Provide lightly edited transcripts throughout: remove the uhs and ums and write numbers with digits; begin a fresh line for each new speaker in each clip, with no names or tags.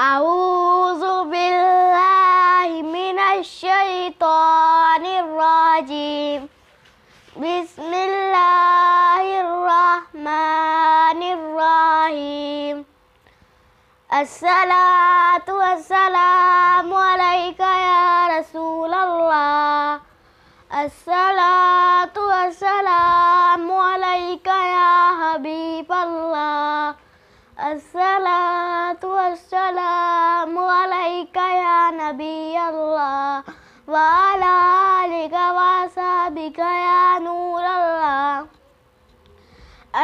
أعوذ بالله من الشيطان الرجيم. بسم الله الرحمن الرحيم. الصلاة والسلام عليك يا رسول الله. الصلاة والسلام عليك يا حبيب الله. الصلاة والسلام عليك يا نبي الله وعلى آلك وصحبك يا نور الله.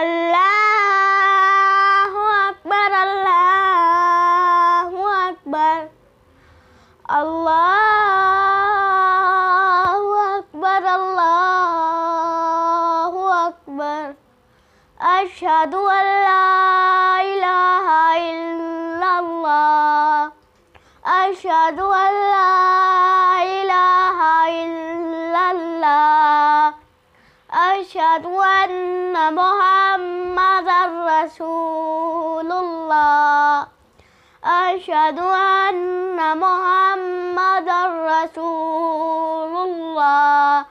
الله أكبر الله أكبر الله أكبر الله أكبر. أشهد أن لا إله إلا الله. أشهد أن لا إله إلا الله. أشهد أن محمدا رسول الله. أشهد أن محمدا رسول الله.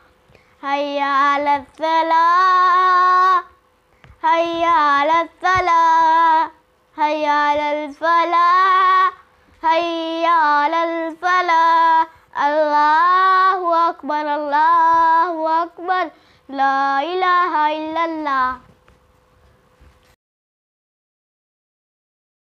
حي على الصلاة حي على الصلاة حي على الفلاح حي على الفلاح. الله أكبر الله أكبر. لا إله إلا الله.